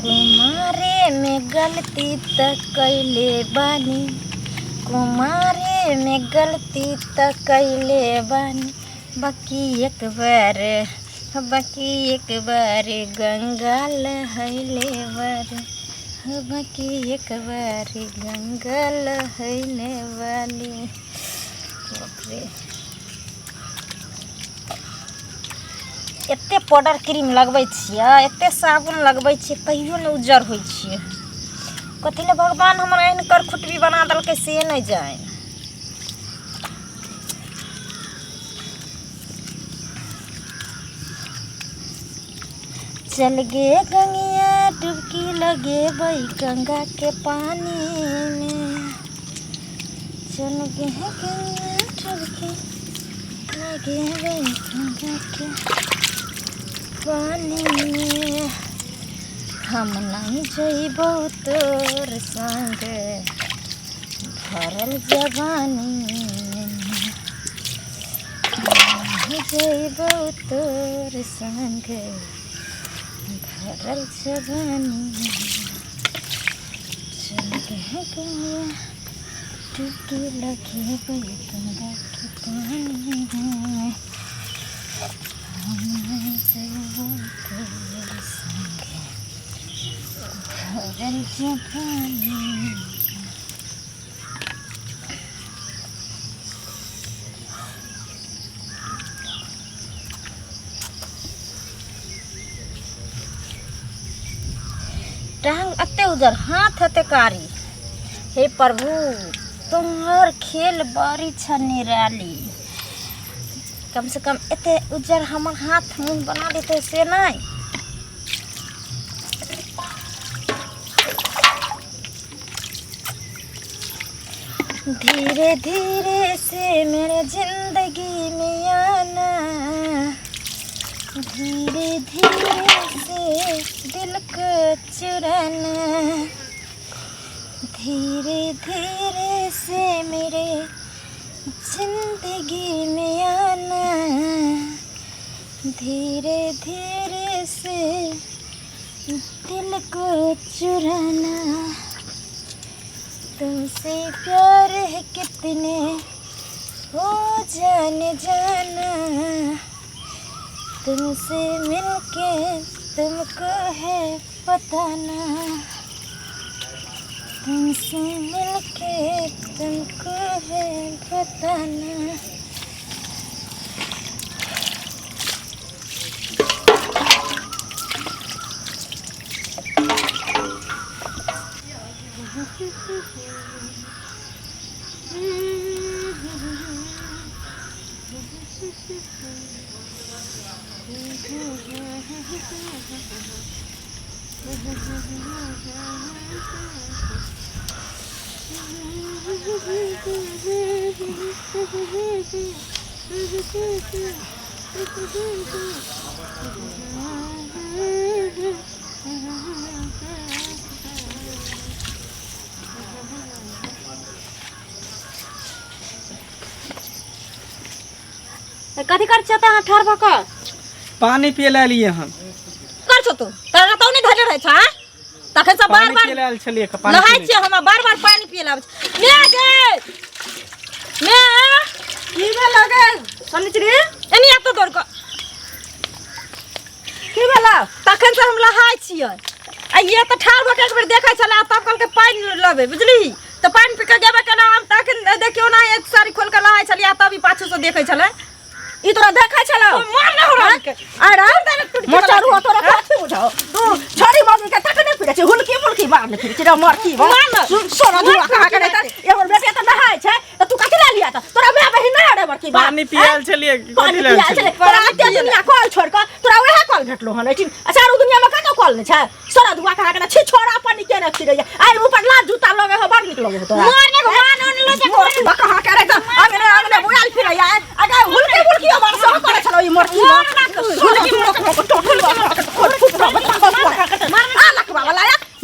कुमारे में गलती त कैले बानी, कुमारे में गलती त कैले बानी, बाकी एक बार गंगा लहैले बार, बाकी एक बार गंगा लहैले वाली। एते पाउडर क्रीम लगबै छियै, एते साबुन लगबै छियै, तैयो नहीं उज्जर होइ छियै। कथी ले भगवान हमर एहन कर खुटबी बना देलकै से नहीं जाए। चल गे गंगिया डुबकी लगे बई गंगा के पानी में, चल गे गंगिया डुबकी लगे बई गंगा के पानी में, हम नहीं जइबो तोर संग भरल जवानी में, नहीं जइबो तोर संग भरल जवानी में, चल गे गंगिया डुबकी लगे बई गंगा के पानी में, हम नहीं जइबो तोर संग भरल जवानी में। टांग अते उधर हाथ हते कारी, हे प्रभु तुम्हार खेल बारी छ निराली। कम से कम एते उजर हमर हाथ मुंह बना देते से नहीं। धीरे धीरे से मेरे जिंदगी में आना, धीरे धीरे से दिल को चुराना, धीरे धीरे से मेरे जिंदगी में आना, धीरे धीरे से दिल को चुराना। तुमसे प्यार है कितने हो जाने जाना, तुमसे मिलके तुमको है बताना, तुमसे मिलके तुमको है बताना। कथी कर छता है ठार भक पानी पिए ले लिए हम कर छ तू तोरा तो नहीं धरे रहे छ तखन से बार बार पिए ले छलिए का पानी नहाय छ हम बार बार पानी पिए लाब ले गे ले की बे लगे सनिचरी एनी आ तो दौड़ क की भेला तखन से हम नहाय छियै आ ये तो ठार भक एक बेर देखै छला तब कल के पानी लबे बुझली तो पानी पी के गेबे केना हम तखन देखियो ना एक सारी खोल के नहाय छलिया तब ई पाछू से देखै छले ई तोरा देखै छला मार न हो रे अरे मचारू हो तोरा कथि बुझाओ तू छोरी मम्मी के तक नहीं फिरे छ हुलकी मुलकी मार ले फिरे छ मर की सोना धुआ कहा करे त एगो बेटे त नहाय छै त तू कथि ला लिया त तोरा बे बहिन ना रे मर की पानी पियल छलिए कथि ले तोरा ते दुनिया कॉल छोड़ के तोरा ओहे कॉल भेटलो हन लेकिन अच्छा उ दुनिया में का कॉल नहीं छै सोना धुआ कहा करे छी छोरा पानी के रख फिरे आई ऊपर लात जूता लगे हो बड़ निक लगे तोरा मार ने भगवान ओन ले के कहा करे त आगे बुआल फिरे या आगे हुलकी मुलकी मार सब करे छलो ई मर की हुलकी मुलकी टोटल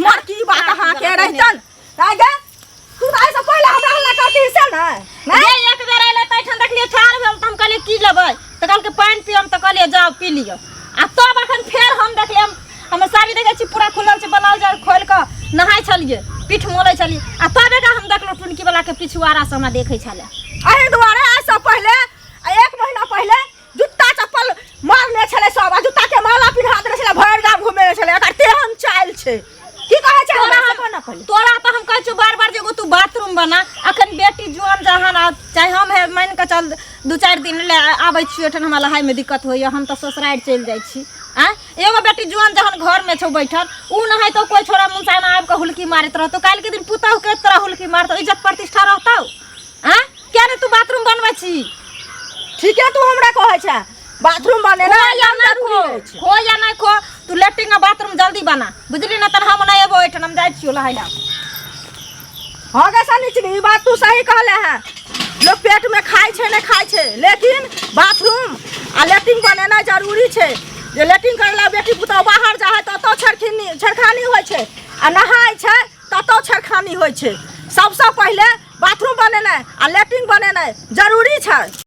मार की बात कहा के रहतन आगे तू आई से पहले हमरा हल्ला करती से ना मैं एक बेर आइले तैठन देखलिए ठार भेल त हम कहले की लेबै त कहल के पानी पियम त कहले जाओ पी लियो आ तब अखन फेर हम देखलिए हम सारी पानी देखै छी पूरा खुलल छै बनाल जा खोल के नहाय छलिए पीठ मोलै छलिए आ तबे का हम देखलो टुनकी वाला के पिछुआरा से हमरा देखै छले एहि दुआरे आइ से पहले 1 महीना पहले जूता चप्पल मारने छले सब आ जूता के माला पिन्हा देने छले भरि गाम घुमे छले एकर तेहन चाल छै की कहै छै हमरा से कोना पहले तोरा तो हम कहै छु बार-बार जेगो तू बाथरूम बना अखन बेटी जुआन जहान आ चाहे हम है मान के चल 2-4 दिन ले आबै छी एठन हमरा लहाय में दिक्कत होइए हम तो ससुराल चल जाइ छी आ एगो बेटी जुआन जहन घर में छौ बैठल उ न है तो कोई छोरा मुंसा में आब के हुलकी मारत रहतो काल के दिन पुतहु के तरह हुलकी मारतो इज्जत प्रतिष्ठा रहतौ आ क्या रे तू बाथरूम बनबै छी ठीके तू हमरा कहै छै बाथरूम बनेना या ना खो या ना खो तू लेट्रिन आ बाथरूम जल्दी बना बुझली ना त हम नहीं एबो एठन हम जाइ छियो लहाय ला हां गे सनिचरी ई बात तू सही कहले है लोग पेट में खाय छै नहीं खाय छै लेकिन बाथरूम आ लेट्रिन बनेना जरूरी छै जे लेट्रिन करला बेटी पुतहु बाहर जा है ततो छेड़खानी होइ छै आ नहाय छै ततो छेड़खानी होइ छै सबसे पहले बाथरूम बनेनाइ आ लेट्रिन बनेनाइ जरूरी छै।